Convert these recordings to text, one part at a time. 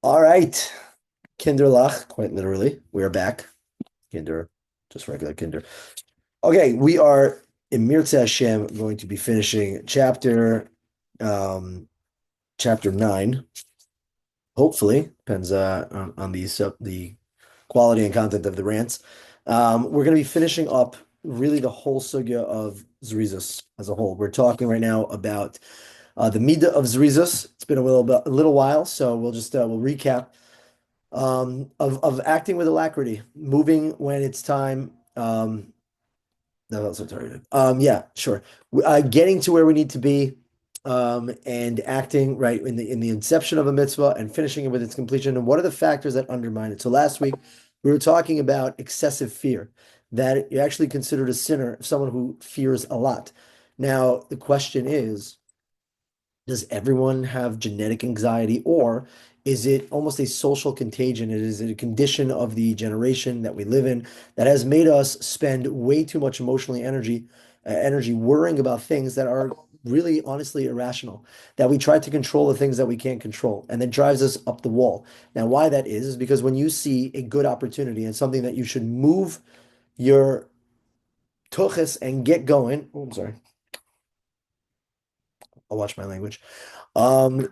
All right, Kinderlach, quite literally, we are back. Kinder, just regular Kinder. Okay, we are in Mirza Hashem going to be finishing um, chapter 9. Hopefully, depends on the quality and content of the rants. We're going to be finishing up really the whole sugya of Zrizus as a whole. We're talking right now about the Midah of Zrizus. It's been a little while, so we'll recap of acting with alacrity, moving when it's time. No, that's what targeted. Yeah, sure. Getting to where we need to be, and acting right in the inception of a mitzvah and finishing it with its completion. And what are the factors that undermine it? So last week we were talking about excessive fear, that you're actually considered a sinner, someone who fears a lot. Now the question is, does everyone have genetic anxiety, or is it almost a social contagion? Is it a condition of the generation that we live in that has made us spend way too much energy worrying about things that are really honestly irrational, that we try to control the things that we can't control, and that drives us up the wall. Now, why that is because when you see a good opportunity and something that you should move your tuchus and get going. Oh, I'm sorry. I'll watch my language. Um,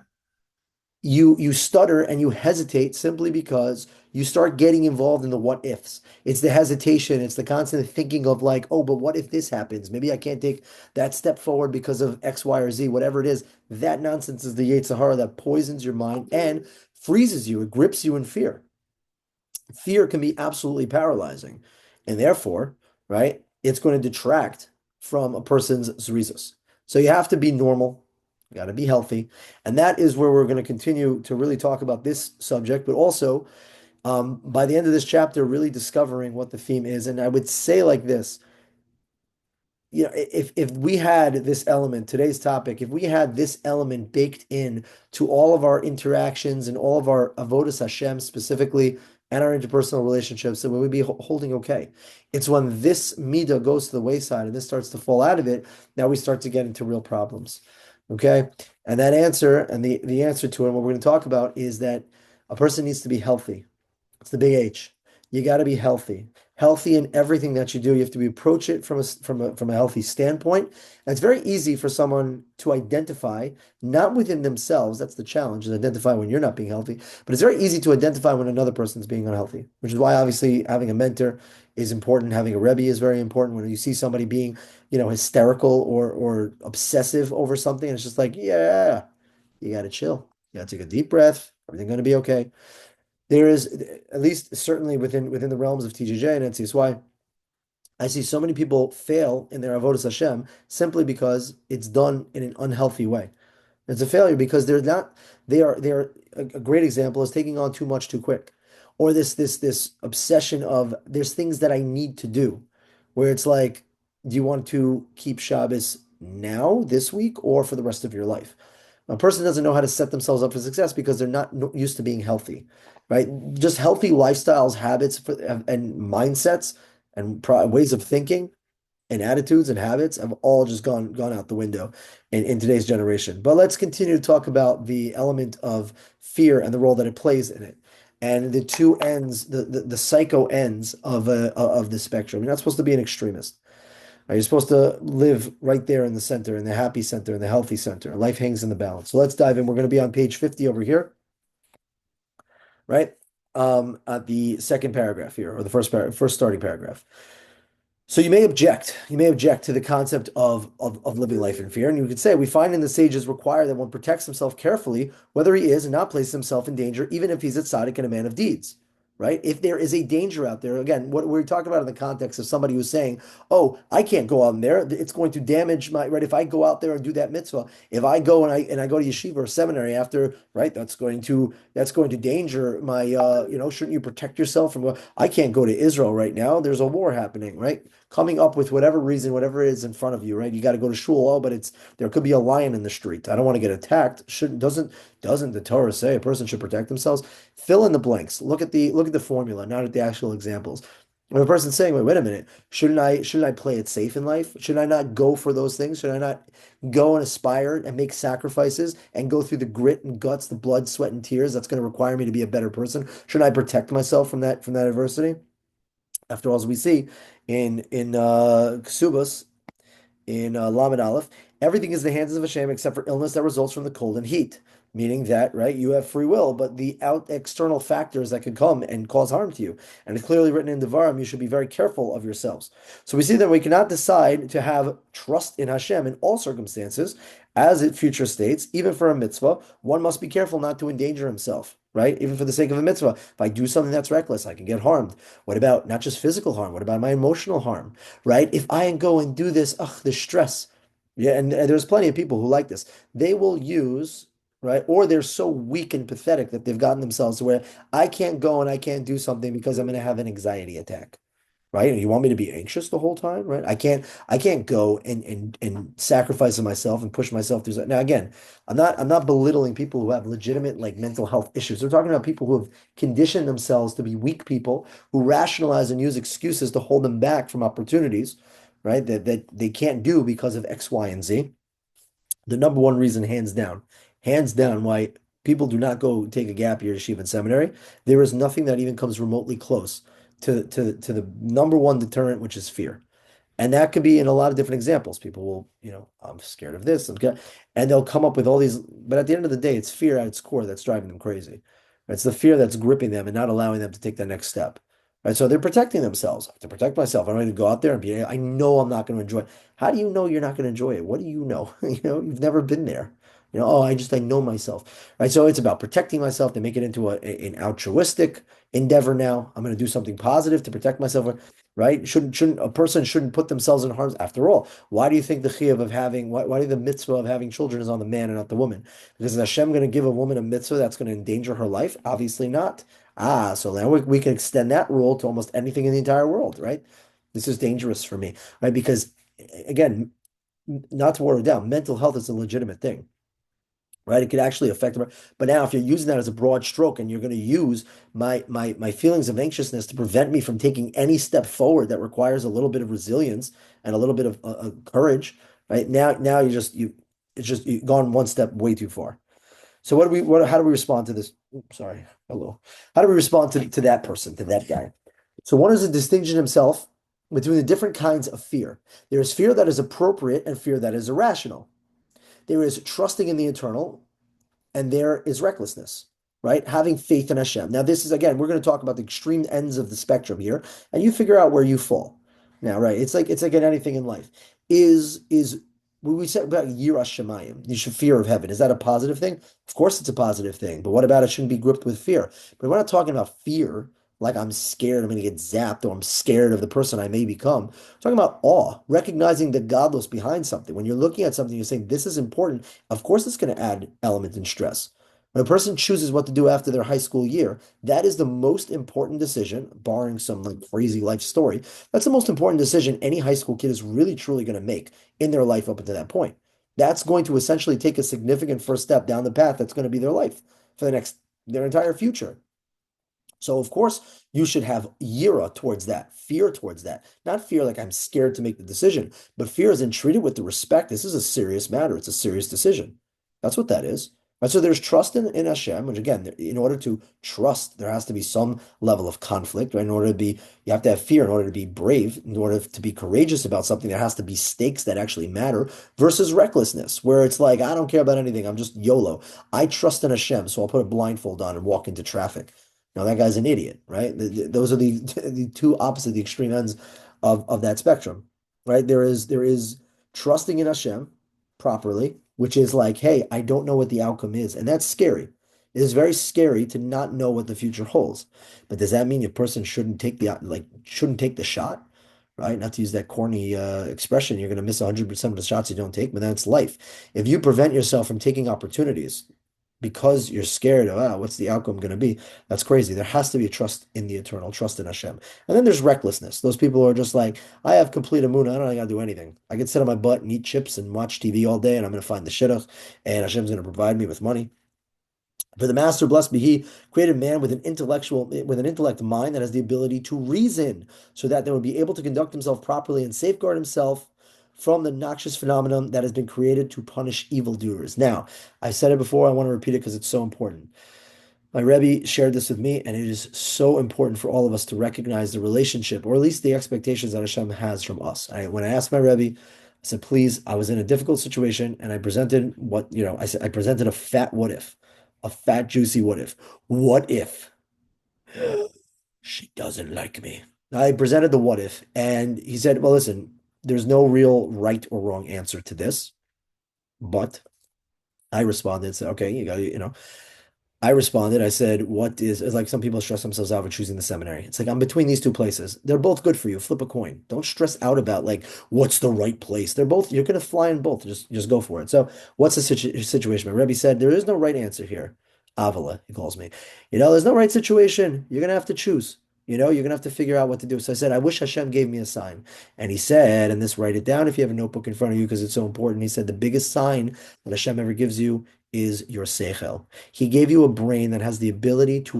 you stutter and you hesitate simply because you start getting involved in the what ifs. It's the hesitation, it's the constant thinking of like, oh, but what if this happens? Maybe I can't take that step forward because of X, Y, or Z, whatever it is. That nonsense is the Yetzer Hara that poisons your mind and freezes you. It grips you in fear. Fear can be absolutely paralyzing. And therefore, right, it's going to detract from a person's zrizus. So you have to be normal, you got to be healthy. And that is where we're going to continue to really talk about this subject, but also by the end of this chapter, really discovering what the theme is. And I would say like this, if we had this element, today's topic, if we had this element baked in to all of our interactions and all of our avodas Hashem specifically, and our interpersonal relationships, then we would be holding okay. It's when this midah goes to the wayside and this starts to fall out of it, now we start to get into real problems. Okay? And that answer, and the answer to it, what we're going to talk about is that a person needs to be healthy. It's the big H. You got to be healthy. Healthy in everything that you do. You have to be approach it from a healthy standpoint. And it's very easy for someone to identify, not within themselves. That's the challenge, is identify when you're not being healthy. But it's very easy to identify when another person's being unhealthy, which is why obviously having a mentor is important. Having a Rebbe is very important. When you see somebody being, hysterical or obsessive over something, and it's just like, yeah, you got to chill. You got to take a deep breath. Everything's going to be okay. There is, at least certainly within the realms of TJJ and NCSY, I see so many people fail in their avodas Hashem simply because it's done in an unhealthy way. It's a failure because they're not. They are a great example is taking on too much too quick, or this obsession of there's things that I need to do, where it's like, do you want to keep Shabbos now this week or for the rest of your life? A person doesn't know how to set themselves up for success because they're not used to being healthy, right? Just healthy lifestyles, habits, and mindsets and ways of thinking and attitudes and habits have all just gone out the window in today's generation. But let's continue to talk about the element of fear and the role that it plays in it. And the two ends, the psycho ends of the spectrum. You're not supposed to be an extremist. Right? You're supposed to live right there in the center, in the happy center, in the healthy center. Life hangs in the balance. So let's dive in. We're going to be on page 50 over here, right? At the second paragraph here, or the first starting paragraph. So you may object to the concept of living life in fear, and you could say, we find in the sages require that one protects himself carefully, whether he is and not place himself in danger, even if he's a tzaddik and a man of deeds. Right? If there is a danger out there, again, what we're talking about in the context of somebody who's saying, "Oh, I can't go out there; it's going to damage my right." If I go out there and do that mitzvah, if I go and I go to yeshiva or seminary after, right, that's going to danger my. Shouldn't you protect yourself from? I can't go to Israel right now. There's a war happening, right? Coming up with whatever reason, whatever it is in front of you, right? You got to go to shul. Oh, but there could be a lion in the street. I don't want to get attacked. Shouldn't doesn't the Torah say a person should protect themselves? Fill in the blanks. Look at the formula, not at the actual examples. If a person's saying, wait a minute, shouldn't I play it safe in life? Should I not go for those things? Should I not go and aspire and make sacrifices and go through the grit and guts, the blood, sweat, and tears that's going to require me to be a better person? Should I protect myself from that adversity? After all, as we see in Ksubas, in Lamed Aleph, everything is the hands of Hashem except for illness that results from the cold and heat. Meaning that, right, you have free will, but the out external factors that could come and cause harm to you. And it's clearly written in Devarim, you should be very careful of yourselves. So we see that we cannot decide to have trust in Hashem in all circumstances, as it future states, even for a mitzvah, one must be careful not to endanger himself, right? Even for the sake of a mitzvah. If I do something that's reckless, I can get harmed. What about not just physical harm? What about my emotional harm? Right? If I go and do this, ugh, the stress. Yeah, and there's plenty of people who like this. They will use, right? Or they're so weak and pathetic that they've gotten themselves to where I can't go and I can't do something because I'm going to have an anxiety attack. Right? And you want me to be anxious the whole time, right? I can't go and sacrifice myself and push myself through. Now again, I'm not belittling people who have legitimate like mental health issues. We're talking about people who have conditioned themselves to be weak people who rationalize and use excuses to hold them back from opportunities, right? That they can't do because of X, Y, and Z. The number one reason, hands down, why people do not go take a gap year to yeshiva and seminary, there is nothing that even comes remotely close to the number one deterrent, which is fear. And that could be in a lot of different examples. People will, I'm scared of this, and they'll come up with all these, but at the end of the day, it's fear at its core that's driving them crazy. It's the fear that's gripping them and not allowing them to take that next step. Right? So they're protecting themselves. I have to protect myself. I'm ready to go out there and be, I know I'm not going to enjoy it. How do you know you're not going to enjoy it? What do you know? You've never been there. Oh, I know myself. Right. So it's about protecting myself. They make it into an altruistic endeavor now. I'm going to do something positive to protect myself. Right? Shouldn't a person shouldn't put themselves in harm's after all. Why do you think the chiyuv of having why do the mitzvah of having children is on the man and not the woman? Because is Hashem going to give a woman a mitzvah that's going to endanger her life? Obviously not. So now we can extend that rule to almost anything in the entire world, right? This is dangerous for me, right? Because again, not to water it down, mental health is a legitimate thing, right? It could actually affect them. But now, if you're using that as a broad stroke, and you're going to use my feelings of anxiousness to prevent me from taking any step forward that requires a little bit of resilience and a little bit of courage, right? Now you've gone one step way too far. So how do we respond to this? Oops, sorry, hello. How do we respond to that person, to that guy? So one is to distinguish himself between the different kinds of fear. There is fear that is appropriate and fear that is irrational. There is trusting in the eternal, and there is recklessness, right? Having faith in Hashem. Now, this is again, we're going to talk about the extreme ends of the spectrum here, and you figure out where you fall. Now, right? It's like in anything in life. Is when we said about Yiras Shamayim, you should fear of heaven. Is that a positive thing? Of course, it's a positive thing. But what about it shouldn't be gripped with fear? But we're not talking about fear like I'm scared I'm going to get zapped or I'm scared of the person I may become. We're talking about awe, recognizing the godless behind something. When you're looking at something, you're saying this is important. Of course, it's going to add element and stress. When a person chooses what to do after their high school year, that is the most important decision, barring some like crazy life story. That's the most important decision any high school kid is really truly going to make in their life up until that point. That's going to essentially take a significant first step down the path that's going to be their life for their entire future. So of course you should have yira towards that, fear towards that. Not fear like I'm scared to make the decision, but fear is treated with the respect. This is a serious matter. It's a serious decision. That's what that is. Right? So there's trust in Hashem, which again, in order to trust, there has to be some level of conflict, right? You have to have fear in order to be brave, in order to be courageous about something, there has to be stakes that actually matter versus recklessness, where it's like, I don't care about anything. I'm just YOLO. I trust in Hashem, so I'll put a blindfold on and walk into traffic. Now that guy's an idiot, right? Those are the two opposite, the extreme ends of that spectrum, right? There is trusting in Hashem properly, which is like, hey, I don't know what the outcome is, and that's scary. It is very scary to not know what the future holds. But does that mean a person shouldn't take the shot, right? Not to use that corny expression, you're going to miss 100% of the shots you don't take, but that's life. If you prevent yourself from taking opportunities because you're scared of, what's the outcome going to be? That's crazy. There has to be a trust in the eternal, trust in Hashem. And then there's recklessness. Those people who are just like, I have complete emunah. I don't got to do anything. I can sit on my butt and eat chips and watch TV all day, and I'm going to find the shidduch, and Hashem's going to provide me with money. For the master, blessed be he, created man with an intellect mind that has the ability to reason, so that they would be able to conduct himself properly and safeguard himself from the noxious phenomenon that has been created to punish evildoers. Now, I said it before, I want to repeat it because it's so important. My Rebbe shared this with me, and it is so important for all of us to recognize the relationship, or at least the expectations that Hashem has from us. When I asked my Rebbe, I said, please, I was in a difficult situation, and I presented I said, I presented a fat what if, a fat, juicy what if. What if she doesn't like me? I presented the what if, and he said, well, listen, there's no real right or wrong answer to this, but I responded and said, okay, I responded, I said, what is, it's like some people stress themselves out for choosing the seminary. It's like, I'm between these two places. They're both good for you. Flip a coin. Don't stress out about like, what's the right place? They're both, you're going to fly in both. Just go for it. So what's the situation? My Rebbe said, there is no right answer here. Avala, he calls me. There's no right situation. You're going to have to choose. You're going to have to figure out what to do. So I said, I wish Hashem gave me a sign. And he said, and this, write it down if you have a notebook in front of you because it's so important. He said, the biggest sign that Hashem ever gives you is your seichel. He gave you a brain that has the ability to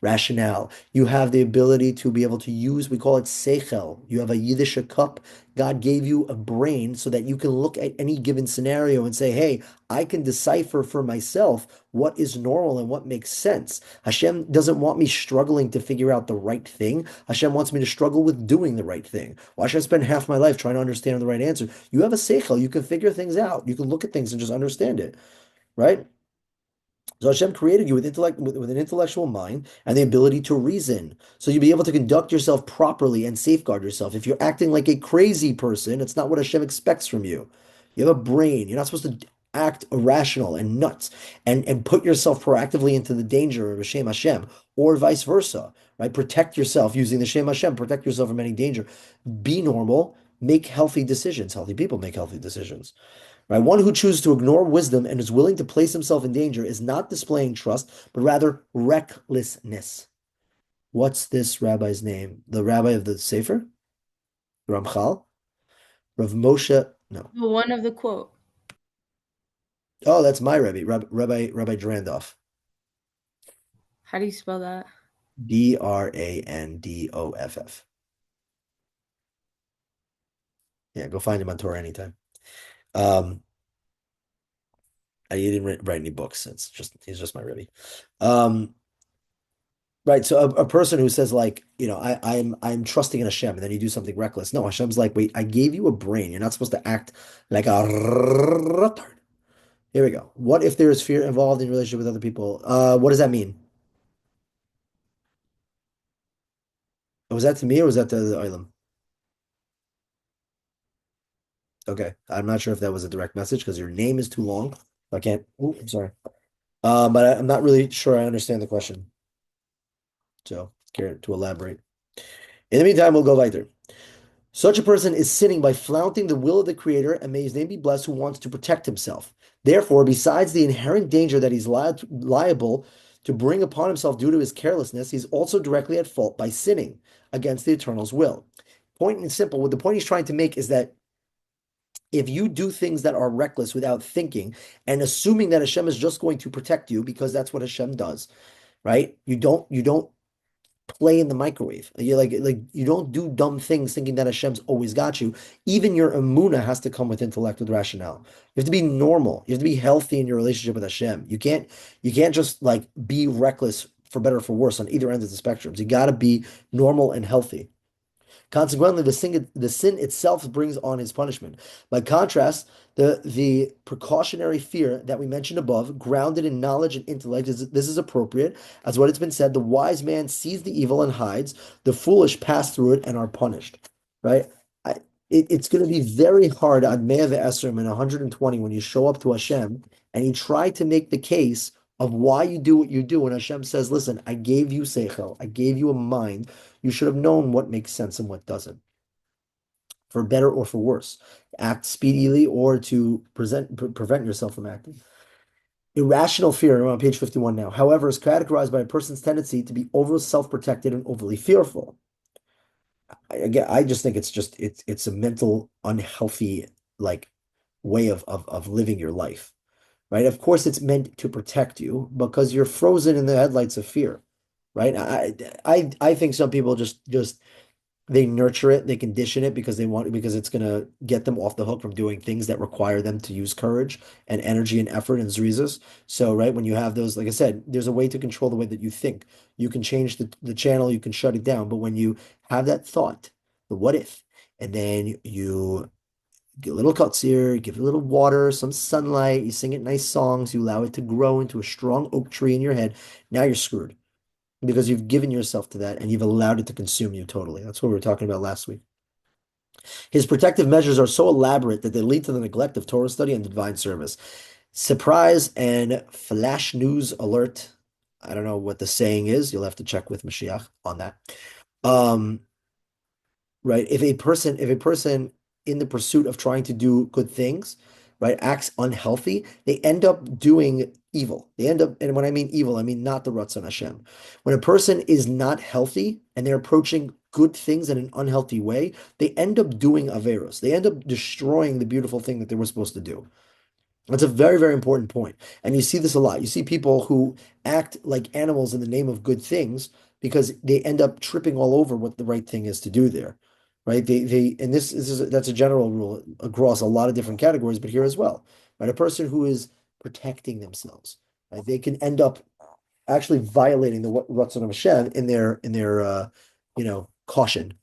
rationale. You have the ability to be able to use, we call it seichel. You have a Yiddish cup. God gave you a brain so that you can look at any given scenario and say, hey, I can decipher for myself what is normal and what makes sense. Hashem doesn't want me struggling to figure out the right thing. Hashem wants me to struggle with doing the right thing. Why should I spend half my life trying to understand the right answer? You have a seichel. You can figure things out. You can look at things and just understand it, right? So Hashem created you with intellect, with an intellectual mind and the ability to reason. So you'll be able to conduct yourself properly and safeguard yourself. If you're acting like a crazy person, it's not what Hashem expects from you. You have a brain. You're not supposed to act irrational and nuts and put yourself proactively into the danger of Shem Hashem, or vice versa, right? Protect yourself using the Shem Hashem, protect yourself from any danger. Be normal, make healthy decisions. Healthy people make healthy decisions. Right? One who chooses to ignore wisdom and is willing to place himself in danger is not displaying trust, but rather recklessness. What's this rabbi's name? The rabbi of the Sefer? Ramchal? Rav Moshe? No. The one of the quote. Oh, that's my Rabbi, Rabbi Drandoff. How do you spell that? Brandoff. Yeah, go find him on Torah anytime. Um, he didn't write any books. He's just my Rabbi. Um, Right. So a person who says like, I'm trusting in Hashem, and then you do something reckless. No, Hashem's like, wait, I gave you a brain. You're not supposed to act like a retard. Here we go. What if there is fear involved in relationship with other people? What does that mean? Was that to me or was that to the Olam? Okay. I'm not sure if that was a direct message because your name is too long. I can't. Oh, I'm sorry. But I'm not really sure I understand the question. So care to elaborate. In the meantime, we'll go weiter. Such a person is sinning by flaunting the will of the Creator, and may his name be blessed, who wants to protect himself. Therefore, besides the inherent danger that he's liable to bring upon himself due to his carelessness, he's also directly at fault by sinning against the Eternal's will. Point and simple, what the point he's trying to make is that if you do things that are reckless without thinking and assuming that Hashem is just going to protect you because that's what Hashem does, right? You don't play in the microwave. You're like you don't do dumb things thinking that Hashem's always got you. Even your emuna has to come with intellect, with rationale. You have to be normal. You have to be healthy in your relationship with Hashem. You can't just like be reckless for better or for worse on either end of the spectrums. You got to be normal and healthy. Consequently, the sin itself brings on his punishment. By contrast, the precautionary fear that we mentioned above, grounded in knowledge and intellect, this is appropriate, as what it's been said, the wise man sees the evil and hides, the foolish pass through it and are punished. Right? It's going to be very hard on Me'ah Esrim and 120 when you show up to Hashem and you try to make the case of why you do what you do. And Hashem says, listen, I gave you seichel, I gave you a mind. You should have known what makes sense and what doesn't, for better or for worse. Act speedily or to prevent yourself from acting. Irrational fear, we're on page 51 now, however, is categorized by a person's tendency to be over self-protected and overly fearful. I just think it's a mental unhealthy like way of living your life. right? Of course, it's meant to protect you because you're frozen in the headlights of fear, right? I think some people just they nurture it, they condition it because they want because it's gonna get them off the hook from doing things that require them to use courage and energy and effort and zrizas. So, right, when you have those, like I said, there's a way to control the way that you think. You can change the channel, you can shut it down, but when you have that thought, the what if, and then you get a little here, give it a little water, some sunlight, you sing it nice songs, you allow it to grow into a strong oak tree in your head. Now you're screwed because you've given yourself to that and you've allowed it to consume you totally. That's what we were talking about last week. His protective measures are so elaborate that they lead to the neglect of Torah study and divine service. Surprise and flash news alert. I don't know what the saying is. You'll have to check with Mashiach on that. Um, right? If a person in the pursuit of trying to do good things, right, acts unhealthy, they end up doing evil. They end up, and when I mean evil, I mean not the Ratzon Hashem. When a person is not healthy and they're approaching good things in an unhealthy way, they end up doing averos. They end up destroying the beautiful thing that they were supposed to do. That's a very, very important point. And you see this a lot. You see people who act like animals in the name of good things because they end up tripping all over what the right thing is to do there. Right? And this is that's a general rule across a lot of different categories, but here as well. Right? A person who is protecting themselves, right? They can end up actually violating the Ratzon of Hashem in their caution.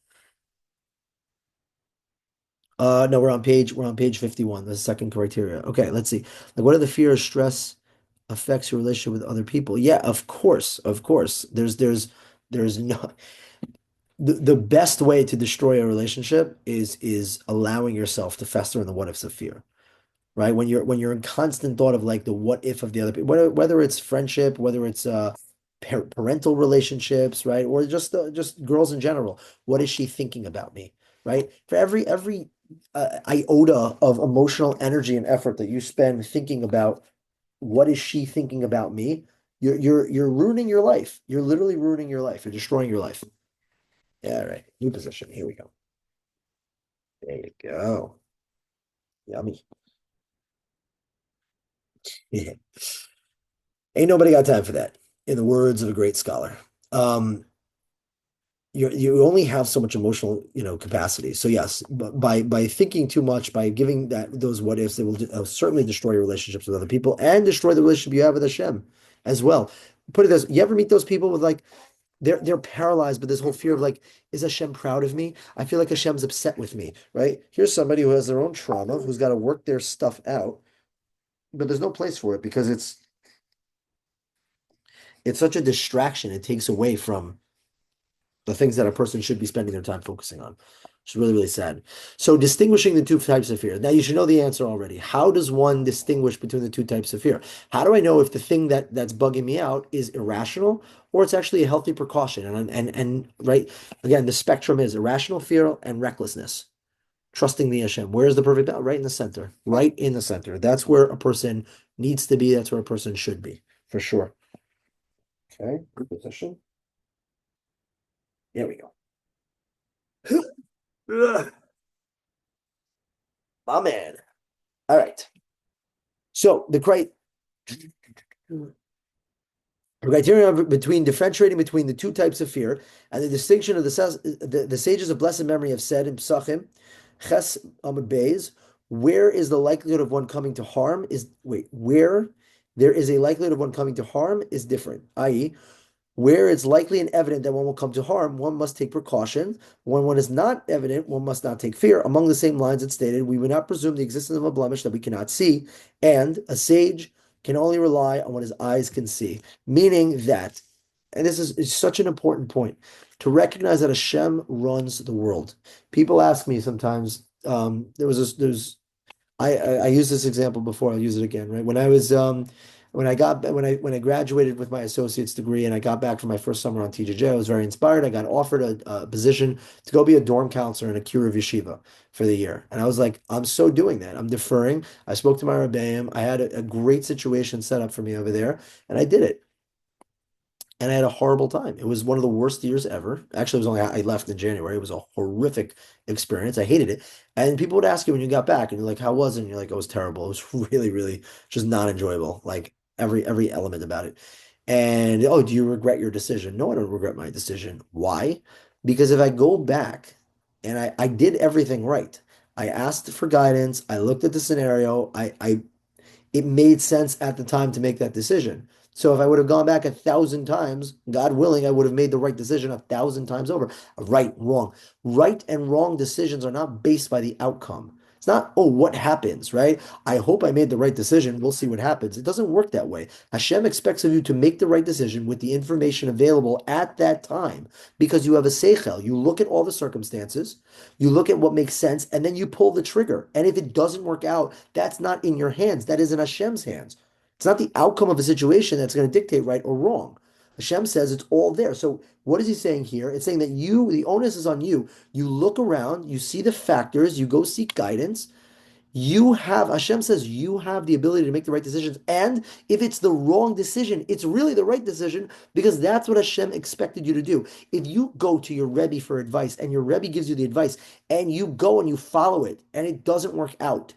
No, we're on page 51, the second criteria. Okay, let's see. Like, what are the fears, stress affects your relationship with other people? Yeah, of course, of course. There's no the best way to destroy a relationship is allowing yourself to fester in the what ifs of fear, right? When you're in constant thought of like the what if of the other people, whether it's friendship, whether it's parental relationships, right, or just girls in general. What is she thinking about me, right? For every iota of emotional energy and effort that you spend thinking about what is she thinking about me, you're ruining your life. You're literally ruining your life. You're destroying your life. Yeah, right. New position. Here we go. There you go. Yummy. Ain't nobody got time for that, in the words of a great scholar. Um, you only have so much emotional, capacity. So yes, but by thinking too much, by giving those what ifs, it will certainly destroy your relationships with other people and destroy the relationship you have with Hashem as well. Put it this, you ever meet those people with like they're paralyzed by this whole fear of like, is Hashem proud of me? I feel like Hashem's upset with me, right? Here's somebody who has their own trauma, who's got to work their stuff out, but there's no place for it because it's such a distraction. It takes away from the things that a person should be spending their time focusing on. It's really, really sad. So distinguishing the two types of fear. Now you should know the answer already. How does one distinguish between the two types of fear? How do I know if the thing that's bugging me out is irrational or it's actually a healthy precaution? And right, again, the spectrum is irrational fear and recklessness. Trusting the Hashem. Where's the perfect balance? Right in the center. Right in the center. That's where a person needs to be. That's where a person should be, for sure. Okay, good position. There we go. Ugh, my man. All right. So the criteria between differentiating between the two types of fear and the distinction of the sages of blessed memory have said in Psachim, Ches Amud Beis, where is the likelihood of one coming to harm is wait, where there is a likelihood of one coming to harm is different, i.e., where it's likely and evident that one will come to harm, one must take precaution. When one is not evident, one must not take fear. Among the same lines, it stated, we would not presume the existence of a blemish that we cannot see, and a sage can only rely on what his eyes can see. Meaning that, and this is such an important point, to recognize that Hashem runs the world. People ask me sometimes, I used this example before. I'll use it again, right? When I graduated with my associate's degree and I got back from my first summer on TJJ, I was very inspired. I got offered a position to go be a dorm counselor in a Kiruv yeshiva for the year, and I was like, I'm so doing that. I'm deferring. I spoke to my rebbeim. I had a great situation set up for me over there, and I did it. and I had a horrible time. It was one of the worst years ever. Actually, it was only I left in January. It was a horrific experience. I hated it. And people would ask you when you got back, and you're like, "How was it?" And you're like, "It was terrible. It was really, really just not enjoyable. Like every element about it." And oh, do you regret your decision? No, I don't regret my decision. Why? Because if I go back and I did everything right, I asked for guidance, I looked at the scenario, I it made sense at the time to make that decision. So if I would have gone back 1,000 times, God willing, I would have made the right decision 1,000 times over. Right, wrong. Right and wrong decisions are not based by the outcome. It's not, oh, what happens, right? I hope I made the right decision. We'll see what happens. It doesn't work that way. Hashem expects of you to make the right decision with the information available at that time because you have a seichel. You look at all the circumstances, you look at what makes sense, and then you pull the trigger. And if it doesn't work out, that's not in your hands. That is in Hashem's hands. It's not the outcome of a situation that's going to dictate right or wrong. Hashem says it's all there. So what is he saying here? It's saying that you, the onus is on you. You look around, you see the factors, you go seek guidance. You have, Hashem says you have the ability to make the right decisions. And if it's the wrong decision, it's really the right decision because that's what Hashem expected you to do. If you go to your Rebbe for advice and your Rebbe gives you the advice and you go and you follow it and it doesn't work out,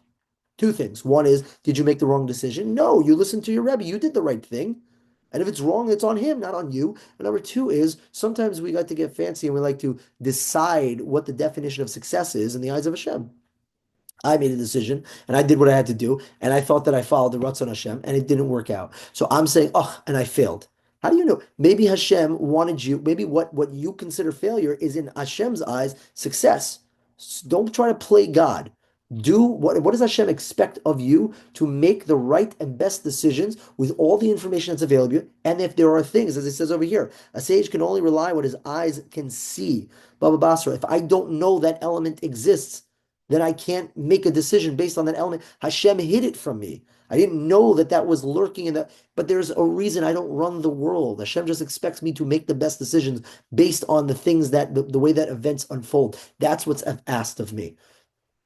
two things. One is, did you make the wrong decision? No, you listened to your Rebbe. You did the right thing. And if it's wrong, it's on him, not on you. And number two is sometimes we like to get fancy and we like to decide what the definition of success is in the eyes of Hashem. I made a decision and I did what I had to do, and I thought that I followed the Ratzon Hashem, and it didn't work out. So I'm saying, oh, and I failed. How do you know? Maybe Hashem wanted you, maybe what you consider failure is in Hashem's eyes success. Don't try to play God. Do what does Hashem expect of you to make the right and best decisions with all the information that's available? And if there are things, as it says over here, a sage can only rely on what his eyes can see. Baba Basra, if I don't know that element exists, then I can't make a decision based on that element. Hashem hid it from me. I didn't know that that was lurking in that, but there's a reason I don't run the world. Hashem just expects me to make the best decisions based on the things that the way that events unfold. That's what's asked of me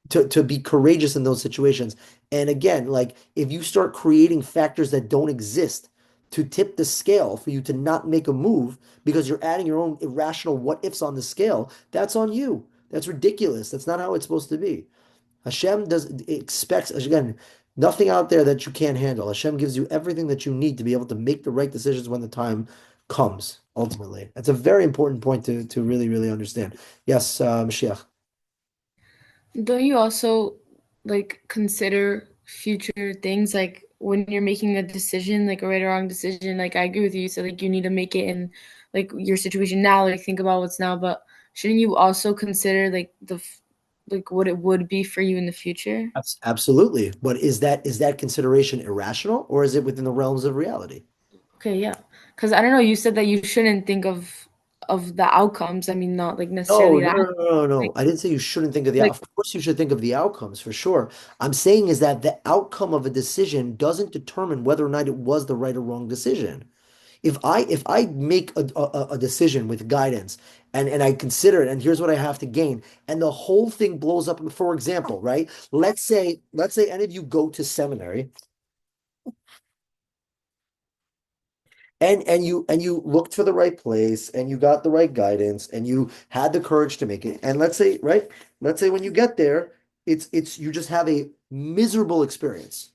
to be courageous in those situations. And again, like if you start creating factors that don't exist to tip the scale for you to not make a move because you're adding your own irrational what ifs on the scale, that's on you. That's ridiculous. That's not how it's supposed to be. Hashem does expects again nothing out there that you can't handle. Hashem gives you everything that you need to be able to make the right decisions when the time comes. Ultimately, that's a very important point to really really understand. Yes, Mashiach. Don't you also like consider future things like when you're making a decision, like a right or wrong decision? Like I agree with you. So like you need to make it in like your situation now. Like think about what's now, but shouldn't you also consider like like what it would be for you in the future? Absolutely. But is that consideration irrational or is it within the realms of reality? Okay, yeah. Because I don't know. You said that you shouldn't think of the outcomes. I mean, not like No, necessarily no, that. no, no, no, Like no. I didn't say you shouldn't think of the, like of course you should think of the outcomes for sure. I'm saying is that the outcome of a decision doesn't determine whether or not it was the right or wrong decision. If I make a decision with guidance and I consider it, and here's what I have to gain, and the whole thing blows up, for example, right? Let's say any of you go to seminary and you looked for the right place and you got the right guidance and you had the courage to make it. And let's say, right? Let's say when you get there, it's you just have a miserable experience.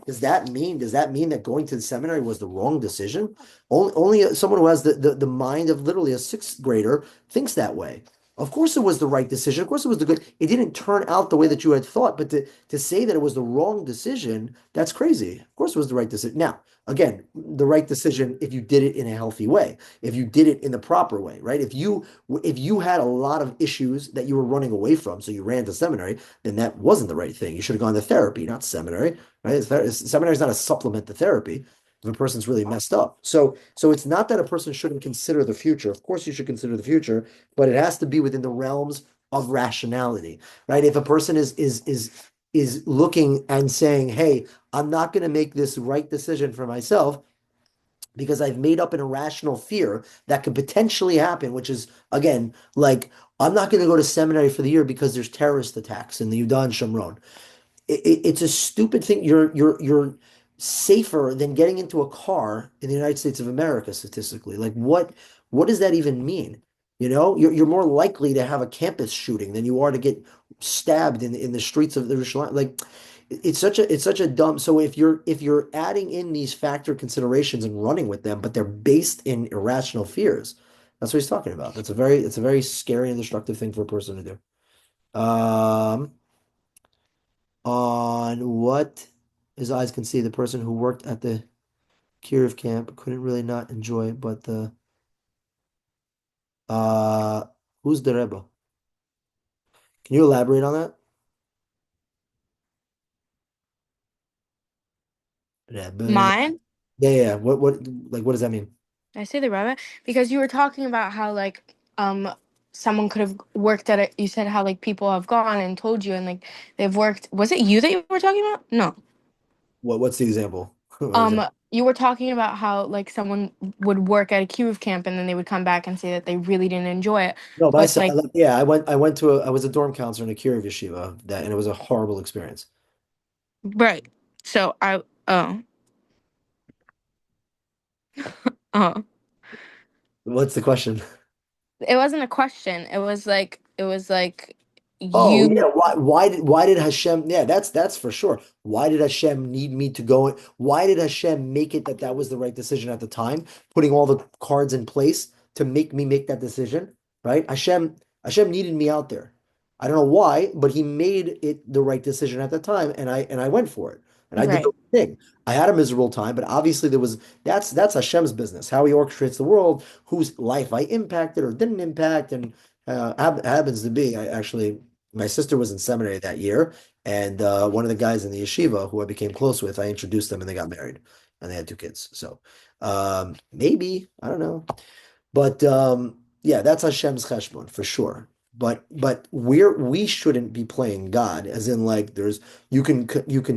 Does that mean that going to the seminary was the wrong decision? Only someone who has the mind of literally a sixth grader thinks that way. Of course it was the right decision. Of course it was the good. It didn't turn out the way that you had thought, but to say that it was the wrong decision, that's crazy. Of course it was the right decision. Now, again, the right decision if you did it in a healthy way, if you did it in the proper way, right? If you had a lot of issues that you were running away from, so you ran to seminary, then that wasn't the right thing. You should have gone to therapy, not seminary, right? Seminary is not a supplement to therapy if a person's really messed up. So it's not that a person shouldn't consider the future. Of course, you should consider the future, but it has to be within the realms of rationality, right? If a person is looking and saying, "Hey, I'm not going to make this right decision for myself because I've made up an irrational fear that could potentially happen," which is again like I'm not going to go to seminary for the year because there's terrorist attacks in the Yudan Shomron. It's a stupid thing. You're safer than getting into a car in the United States of America statistically. Like what does that even mean? You know, you're more likely to have a campus shooting than you are to get stabbed in the streets of the Yerushalayim. Like it's such a dumb. So if you're adding in these factor considerations and running with them, but they're based in irrational fears, that's what he's talking about. It's a very scary and destructive thing for a person to do. On what his eyes can see, the person who worked at the Kirov camp couldn't really not enjoy it, but the uh who's the Rebbe? Can you elaborate on that? Rebbe. Mine? Yeah, yeah. What does that mean? I say the rabbit because you were talking about how like someone could have worked at it. You said how like people have gone and told you and like they've worked. Was it you that you were talking about? No. What's the example? What example? You were talking about how like someone would work at a Kiruv camp and then they would come back and say that they really didn't enjoy it. No, But myself. like Yeah, I was a dorm counselor in a Kirov yeshiva and it was a horrible experience. right. So I oh What's the question? it wasn't a question. It was like Oh you yeah, why did Hashem? Yeah, that's for sure. Why did Hashem need me to go? Why did Hashem make it that that was the right decision at the time, putting all the cards in place to make me make that decision, right? Hashem needed me out there. I don't know why, but He made it the right decision at the time, and I went for it, and I did the right. right thing. I had a miserable time, but obviously that's Hashem's business, how He orchestrates the world, whose life I impacted or didn't impact, and happens to be I actually. My sister was in seminary that year, and one of the guys in the yeshiva who I became close with, I introduced them, and they got married, and they had two kids. So maybe I don't know, but yeah, that's Hashem's cheshbon for sure. But we shouldn't be playing God, as in like you can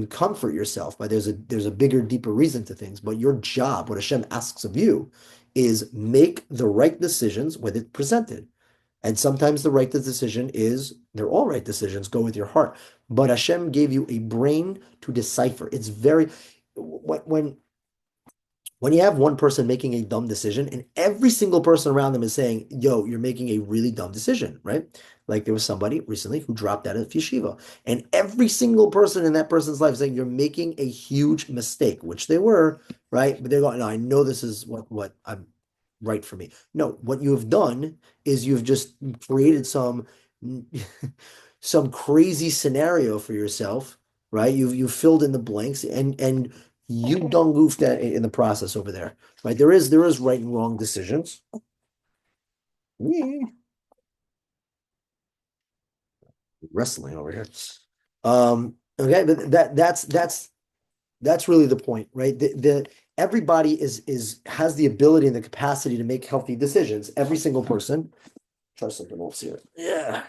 comfort yourself, but there's a bigger, deeper reason to things. But your job, what Hashem asks of you, is make the right decisions when it's presented. And sometimes the right decision is, they're all right decisions, go with your heart. But Hashem gave you a brain to decipher. It's very, when you have one person making a dumb decision and every single person around them is saying, yo, you're making a really dumb decision, right? Like there was somebody recently who dropped out of yeshiva, and every single person in that person's life saying, you're making a huge mistake, which they were, right? But they're going, no, I know this is what I'm right for me. No, what you have done is you've just created some crazy scenario for yourself, right? You've filled in the blanks, and you don't goof that in the process over there, right? There is right and wrong decisions. Yeah. Wrestling over here. Okay, but that's really the point, right? The everybody is has the ability and the capacity to make healthy decisions. Every single person. Try something else here. Yeah,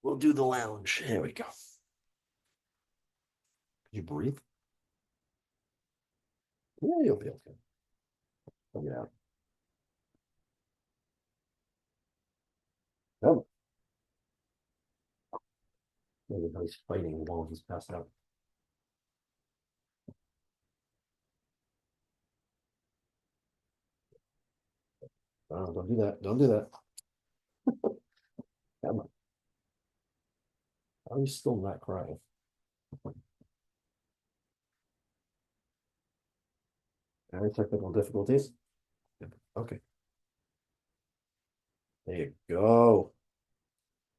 we'll do the lounge. Here we go. Can you breathe? Yeah, you'll be okay. Bring it out. Oh, maybe he's fighting while he's passed out. Oh, don't do that. Don't do that. Come on. How are you still not crying? Any technical difficulties? Okay. There you go.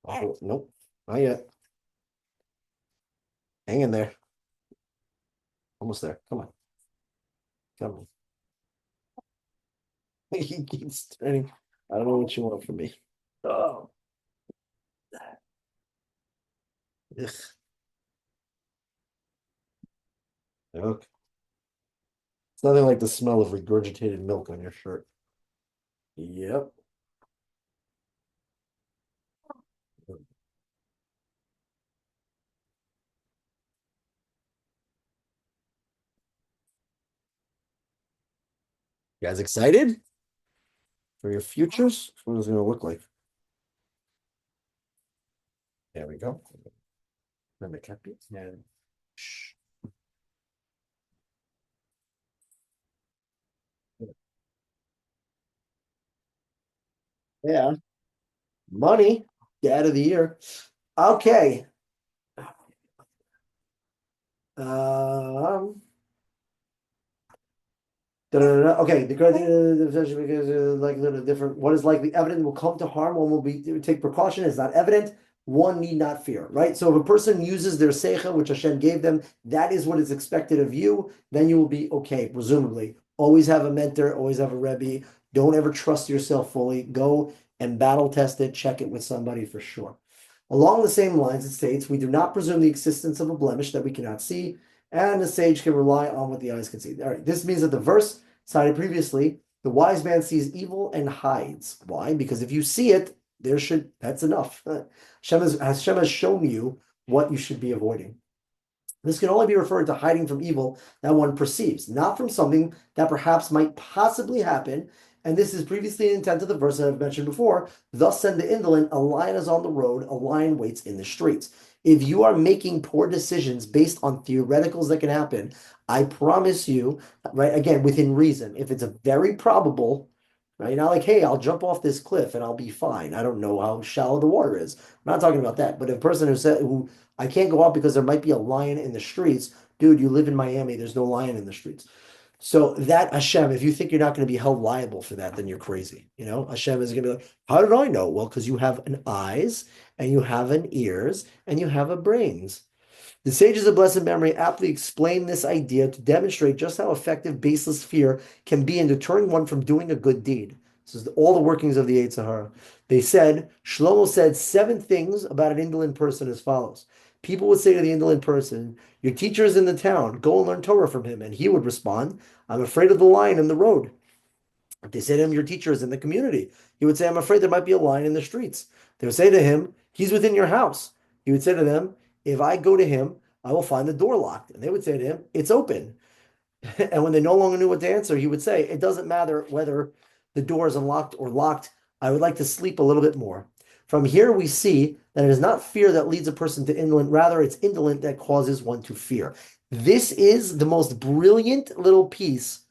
Oh, nope. Not yet. Hang in there. Almost there. Come on. Come on. He keeps turning. I don't know what you want from me. Oh. Ugh. Okay. It's nothing like the smell of regurgitated milk on your shirt. Yep. You guys excited for your futures? What is it going to look like? There we go. Let me copy it. And shh. Yeah. Money, dad of the year. Okay. Um, da-da-da-da. Okay, the because likelihood of different. What is likely evident will come to harm. One will be take precaution. It's not evident. One need not fear. Right. So if a person uses their seicha, which Hashem gave them, that is what is expected of you. Then you will be okay. Presumably, always have a mentor. Always have a rebbe. Don't ever trust yourself fully. Go and battle test it. Check it with somebody for sure. Along the same lines, it states, we do not presume the existence of a blemish that we cannot see, and the sage can rely on what the eyes can see. All right, this means that the verse cited previously, the wise man sees evil and hides. Why? Because if you see it, that's enough. Hashem has shown you what you should be avoiding. This can only be referred to hiding from evil that one perceives, not from something that perhaps might possibly happen. And this is previously the intent of the verse that I've mentioned before. Thus said the indolent, a lion is on the road, a lion waits in the streets. If you are making poor decisions based on theoreticals that can happen, I promise you, right, again, within reason, if it's a very probable, right, not like, hey, I'll jump off this cliff and I'll be fine. I don't know how shallow the water is. I'm not talking about that. But a person who I can't go out because there might be a lion in the streets. Dude, you live in Miami. There's no lion in the streets. So that Hashem, if you think you're not going to be held liable for that, then you're crazy. Hashem is going to be like, how did I know? Well, because you have an eyes and you have an ears and you have a brains. The sages of blessed memory aptly explain this idea to demonstrate just how effective baseless fear can be in deterring one from doing a good deed. This is all the workings of the Yetzer Hara. Shlomo said 7 things about an indolent person as follows. People would say to the indolent person, your teacher is in the town, go and learn Torah from him. And he would respond, I'm afraid of the lion in the road. If they say to him, your teacher is in the community, he would say, I'm afraid there might be a lion in the streets. They would say to him, he's within your house. He would say to them, if I go to him, I will find the door locked. And they would say to him, it's open. And when they no longer knew what to answer, he would say, it doesn't matter whether the door is unlocked or locked. I would like to sleep a little bit more. From here, we see that it is not fear that leads a person to indolent, rather, it's indolent that causes one to fear. This is the most brilliant little piece.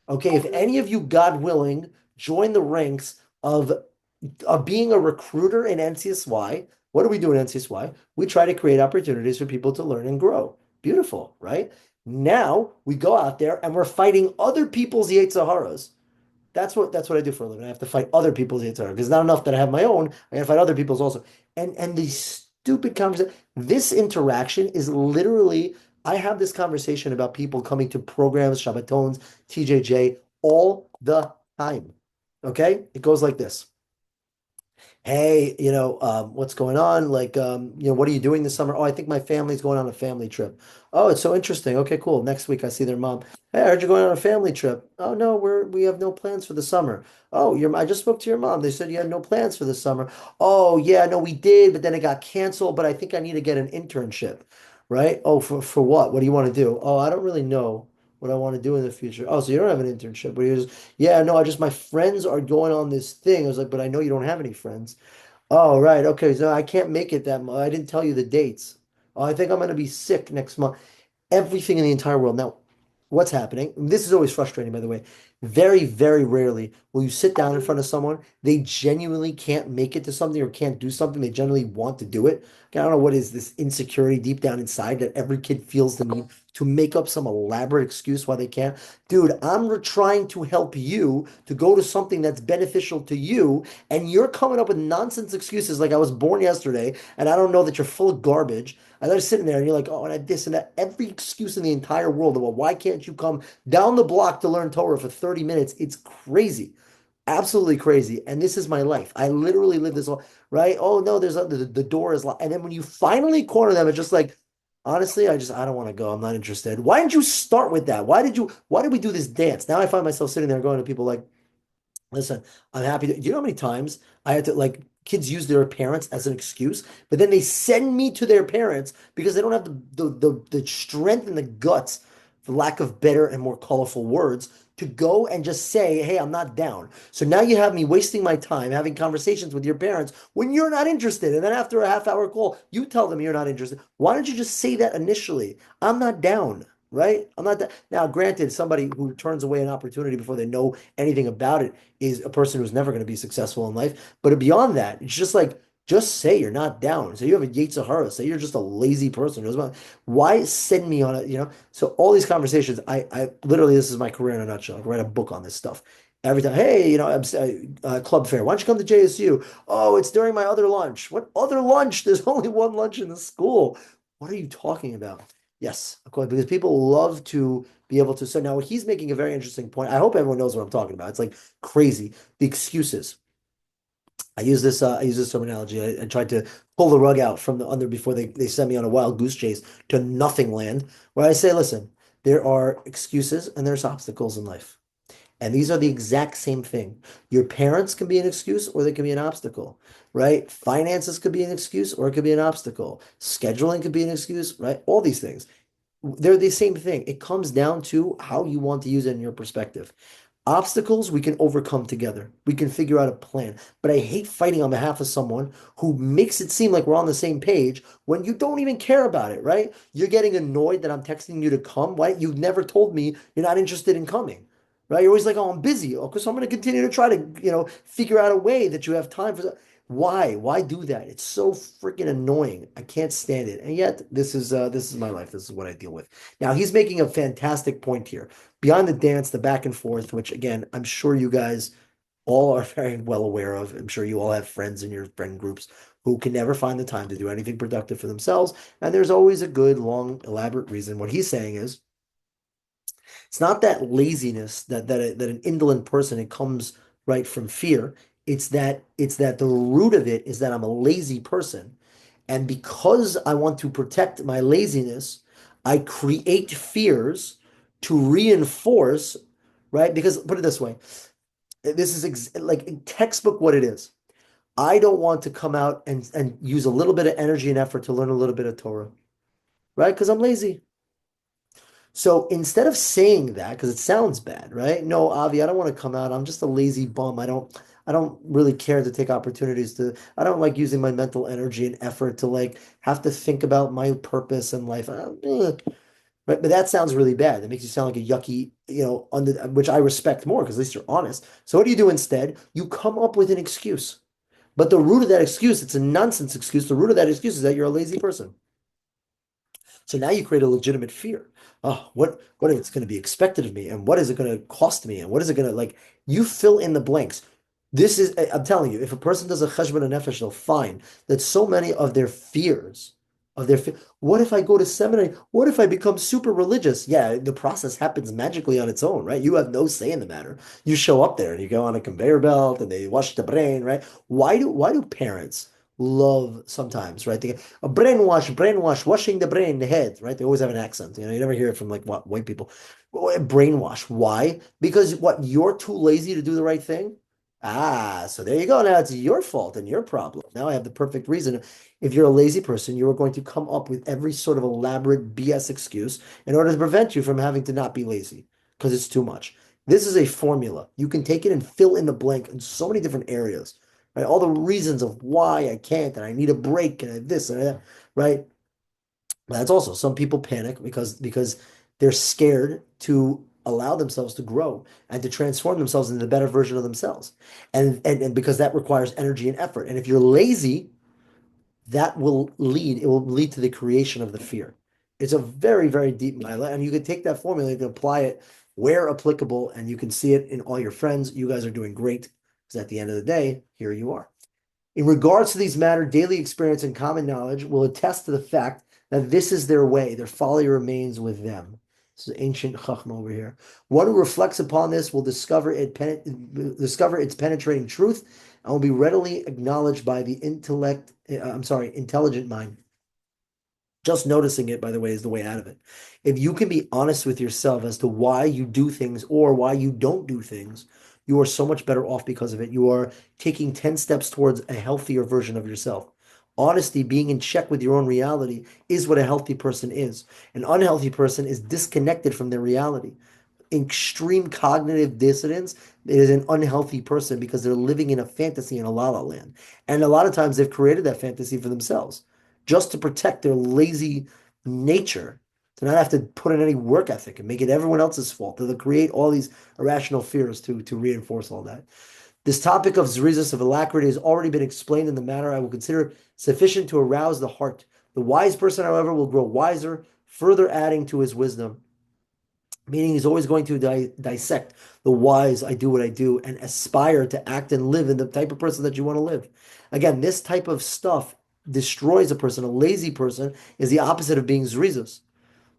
Okay, if any of you, God willing, join the ranks of being a recruiter in NCSY, what do we do in NCSY? We try to create opportunities for people to learn and grow. Beautiful, right? Now we go out there and we're fighting other people's Yetzer Haras. That's what I do for a living. I have to fight other people's Yetzer Hara because it's not enough that I have my own. I got to fight other people's also. And these stupid conversation. This interaction is literally. I have this conversation about people coming to programs, Shabbatons, TJJ all the time. Okay, it goes like this. Hey, what's going on? Like, what are you doing this summer? Oh, I think my family's going on a family trip. Oh, it's so interesting. Okay, cool. Next week I see their mom. Hey, I heard you're going on a family trip. Oh no, we have no plans for the summer. Oh, I just spoke to your mom. They said you had no plans for the summer. Oh yeah, no, we did, but then it got canceled. But I think I need to get an internship, right? Oh, for what? What do you want to do? Oh, I don't really know what I want to do in the future. Oh, so you don't have an internship? But you're just, yeah, no, my friends are going on this thing. I was like, but I know you don't have any friends. Oh, right. Okay. So I can't make it that month. I didn't tell you the dates. Oh, I think I'm going to be sick next month. Everything in the entire world. Now, what's happening? This is always frustrating, by the way. Very, very rarely will you sit down in front of someone, they genuinely can't make it to something or can't do something. They generally want to do it. I don't know what is this insecurity deep down inside that every kid feels the need to make up some elaborate excuse why they can't. Dude, I'm trying to help you to go to something that's beneficial to you, and you're coming up with nonsense excuses like I was born yesterday, and I don't know that you're full of garbage. And they're sitting there and you're like, oh, and I this and that. Every excuse in the entire world about why can't you come down the block to learn Torah for 30 minutes? It's crazy. Absolutely crazy. And this is my life. I literally live this, right? Oh, no, the door is locked. And then when you finally corner them, it's just like, honestly, I don't want to go. I'm not interested. Why didn't you start with that? Why did we do this dance? Now I find myself sitting there going to people like, listen, I'm happy to. Do you know how many times I had to like kids use their parents as an excuse, but then they send me to their parents because they don't have the strength and the guts, for lack of better and more colorful words, to go and just say, hey, I'm not down. So now you have me wasting my time having conversations with your parents when you're not interested. And then after a half hour call, you tell them you're not interested. Why don't you just say that initially? I'm not down. right? I'm not that. Now, granted, somebody who turns away an opportunity before they know anything about it is a person who's never going to be successful in life. But beyond that, it's just like, just say you're not down. Say you have a Yetzer Hara. Say you're just a lazy person. Why send me on it? So all these conversations, I literally, this is my career in a nutshell. I can write a book on this stuff. Every time, hey, club fair. Why don't you come to JSU? Oh, it's during my other lunch. What other lunch? There's only one lunch in the school. What are you talking about? Yes, of course, because people love to be able to. So now he's making a very interesting point. I hope everyone knows what I'm talking about. It's like crazy. The excuses. I use this terminology. I tried to pull the rug out from the under before they sent me on a wild goose chase to nothing land, where I say, listen, there are excuses and there's obstacles in life. And these are the exact same thing. Your parents can be an excuse or they can be an obstacle, right? Finances could be an excuse or it could be an obstacle. Scheduling could be an excuse, right? All these things. They're the same thing. It comes down to how you want to use it in your perspective. Obstacles we can overcome together. We can figure out a plan. But I hate fighting on behalf of someone who makes it seem like we're on the same page when you don't even care about it, right? You're getting annoyed that I'm texting you to come. Why? You've never told me you're not interested in coming, right? You're always like, oh, I'm busy. Okay, so I'm going to continue to try to, figure out a way that you have time for. Why? Why do that? It's so freaking annoying. I can't stand it. And yet, this is my life. This is what I deal with. Now, he's making a fantastic point here. Beyond the dance, the back and forth, which again, I'm sure you guys all are very well aware of. I'm sure you all have friends in your friend groups who can never find the time to do anything productive for themselves. And there's always a good, long, elaborate reason. What he's saying is it's not that laziness that an indolent person, it comes right from fear. It's that the root of it is that I'm a lazy person. And because I want to protect my laziness, I create fears to reinforce, right? Because put it this way, this is like in textbook what it is. I don't want to come out and use a little bit of energy and effort to learn a little bit of Torah, right? Because I'm lazy. So instead of saying that, because it sounds bad, right? No, Avi, I don't want to come out. I'm just a lazy bum. I don't really care to take opportunities I don't like using my mental energy and effort to like have to think about my purpose in life. But that sounds really bad. That makes you sound like a yucky, which I respect more because at least you're honest. So what do you do instead? You come up with an excuse. But the root of that excuse, it's a nonsense excuse. The root of that excuse is that you're a lazy person. So now you create a legitimate fear. Oh, what is going to be expected of me? And what is it going to cost me? And what is it going to like? You fill in the blanks. I'm telling you, if a person does a cheshbon nefesh, they'll find that so many of their fears, what if I go to seminary? What if I become super religious? Yeah, the process happens magically on its own, right? You have no say in the matter. You show up there and you go on a conveyor belt and they wash the brain, right? Why do parents love sometimes, right? A brainwash, washing the brain, the head, right? They always have an accent. You never hear it from like what white people. Brainwash. Why? Because what, you're too lazy to do the right thing? Ah, so there you go. Now it's your fault and your problem. Now I have the perfect reason. If you're a lazy person, you are going to come up with every sort of elaborate BS excuse in order to prevent you from having to not be lazy because it's too much. This is a formula. You can take it and fill in the blank in so many different areas, right? All the reasons of why I can't and I need a break and this and that, right? That's also some people panic because they're scared to allow themselves to grow and to transform themselves into the better version of themselves. And because that requires energy and effort. And if you're lazy, it will lead to the creation of the fear. It's a very, very deep mindset. And you can take that formula, you can apply it where applicable, and you can see it in all your friends. You guys are doing great. Because at the end of the day, here you are. In regards to these matters, daily experience and common knowledge will attest to the fact that this is their way. Their folly remains with them. This is ancient chachma over here. One who reflects upon this will discover its penetrating truth and will be readily acknowledged by the intelligent mind. Just noticing it, by the way, is the way out of it. If you can be honest with yourself as to why you do things or why you don't do things, you are so much better off because of it. You are taking 10 steps towards a healthier version of yourself. Honesty, being in check with your own reality, is what a healthy person is. An unhealthy person is disconnected from their reality. Extreme cognitive dissonance is an unhealthy person because they're living in a fantasy in a la la land. And a lot of times they've created that fantasy for themselves just to protect their lazy nature. to not have to put in any work ethic and make it everyone else's fault, to create all these irrational fears to reinforce all that. This topic of zrizas, of alacrity, has already been explained in the manner I will consider sufficient to arouse the heart. The wise person, however, will grow wiser, further adding to his wisdom, meaning he's always going to dissect the whys I do what I do and aspire to act and live in the type of person that you want to live. Again, this type of stuff destroys a person. A lazy person is the opposite of being zrizos.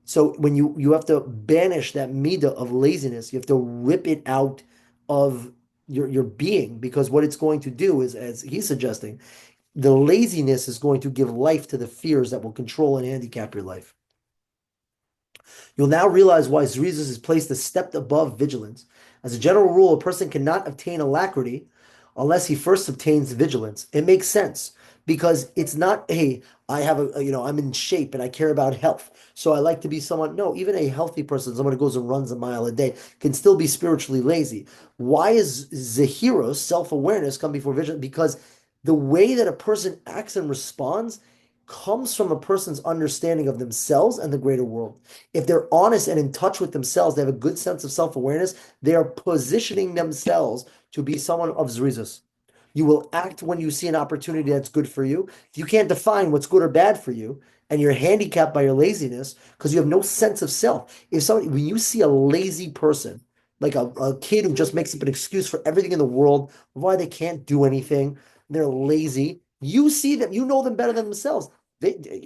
So when you have to banish that midah of laziness, you have to rip it out of your being, because what it's going to do is, as he's suggesting, the laziness is going to give life to the fears that will control and handicap your life. You'll now realize why zrizas is placed a step above vigilance. As a general rule, a person cannot obtain alacrity unless he first obtains vigilance. It makes sense because it's not, hey, I have I'm in shape and I care about health, so I like to be someone. No, even a healthy person, someone who goes and runs a mile a day, can still be spiritually lazy. Why is Zahiros, self-awareness, come before vigilance? Because the way that a person acts and responds comes from a person's understanding of themselves and the greater world. If they're honest and in touch with themselves, they have a good sense of self-awareness, they are positioning themselves to be someone of zrizas. You will act when you see an opportunity that's good for you. If you can't define what's good or bad for you, and you're handicapped by your laziness because you have no sense of self. When you see a lazy person, like a kid who just makes up an excuse for everything in the world, why they can't do anything, they're lazy. You see them, you know them better than themselves.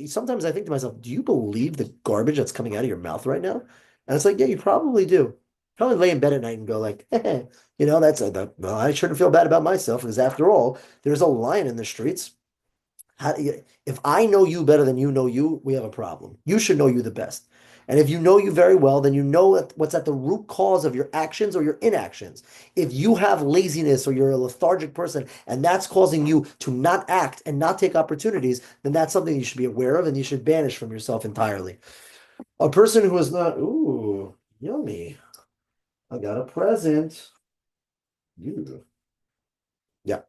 Sometimes I think to myself, do you believe the garbage that's coming out of your mouth right now? And it's like, yeah, you probably do. Probably lay in bed at night and go like, well, I shouldn't feel bad about myself because after all, there's a lion in the streets. If I know you better than you know you, we have a problem. You should know you the best. And if you know you very well, then you know what's at the root cause of your actions or your inactions. If you have laziness or you're a lethargic person and that's causing you to not act and not take opportunities, then that's something you should be aware of and you should banish from yourself entirely. A person who is not, ooh, yummy. I got a present. You. Yeah.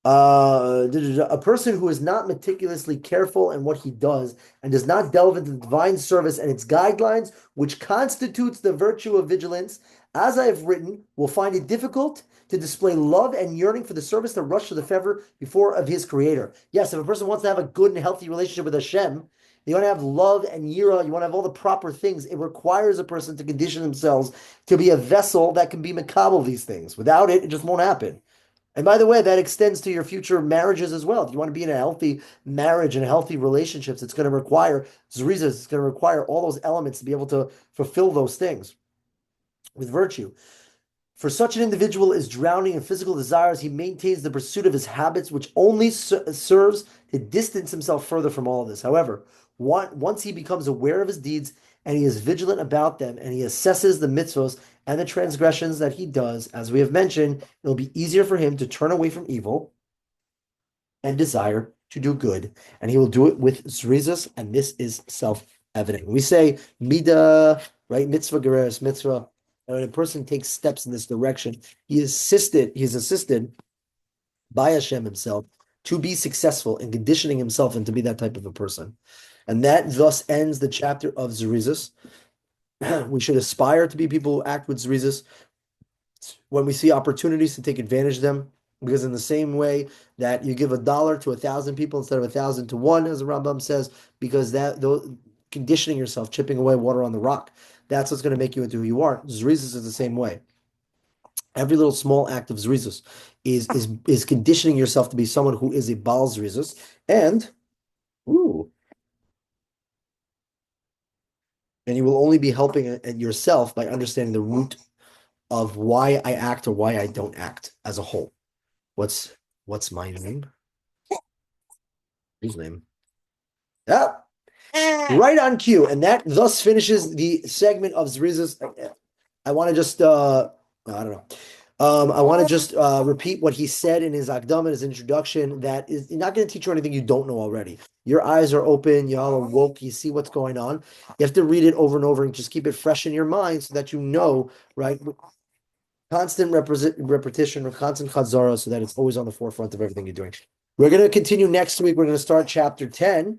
A person who is not meticulously careful in what he does and does not delve into the divine service and its guidelines, which constitutes the virtue of vigilance, as I have written, will find it difficult to display love and yearning for the service that rush to the favor before of his creator. Yes, if a person wants to have a good and healthy relationship with Hashem, you want to have love and yira, you want to have all the proper things. It requires a person to condition themselves to be a vessel that can be makabel these things. Without it, it just won't happen. And by the way, that extends to your future marriages as well. If you want to be in a healthy marriage and healthy relationships, it's going to require zrizas. It's going to require all those elements to be able to fulfill those things with virtue. For such an individual is drowning in physical desires, he maintains the pursuit of his habits, which only serves to distance himself further from all of this. However, once he becomes aware of his deeds and he is vigilant about them and he assesses the mitzvos and the transgressions that he does, as we have mentioned, it'll be easier for him to turn away from evil and desire to do good. And he will do it with zrizas, and this is self-evident. We say midah, right? Mitzvah gereres mitzvah. And when a person takes steps in this direction, he is assisted by Hashem himself to be successful in conditioning himself and to be that type of a person. And that thus ends the chapter of zrizas. We should aspire to be people who act with zrizas when we see opportunities to take advantage of them. Because in the same way that you give $1 to 1,000 people instead of 1,000 to one, as the Rambam says, because conditioning yourself, chipping away water on the rock, that's what's going to make you into who you are. Zrizas is the same way. Every little small act of zrizas is conditioning yourself to be someone who is a bal zrizas, and you will only be helping yourself by understanding the root of why I act or why I don't act as a whole. What's my name? Whose name? Yeah, right on cue. And that thus finishes the segment of zrizas. I want to just I don't know. I want to just repeat what he said in his Akdam, in his introduction, that is not going to teach you anything you don't know already. Your eyes are open, y'all are woke, you see what's going on. You have to read it over and over and just keep it fresh in your mind so that you know, right? Constant repetition or constant chazara so that it's always on the forefront of everything you're doing. We're going to continue next week. We're going to start chapter 10.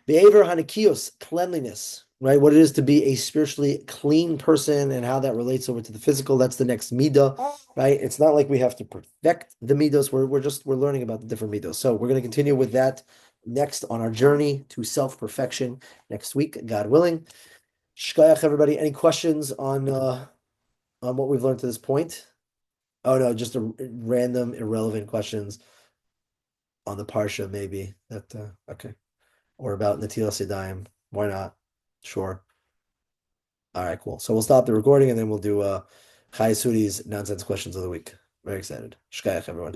Be'aver hanikios, cleanliness, right? What it is to be a spiritually clean person and how that relates over to the physical. That's the next midah, right? It's not like we have to perfect the midos. We're learning about the different midos. So we're going to continue with that next on our journey to self-perfection next week, God willing. Shkayach, everybody. Any questions on what we've learned to this point? Oh no, just random, irrelevant questions on the parsha, maybe. That okay. Or about Natilas Yadayim. Why not? Sure. All right, cool. So we'll stop the recording and then we'll do Chai Sudi's nonsense questions of the week. Very excited. Shkayach, everyone.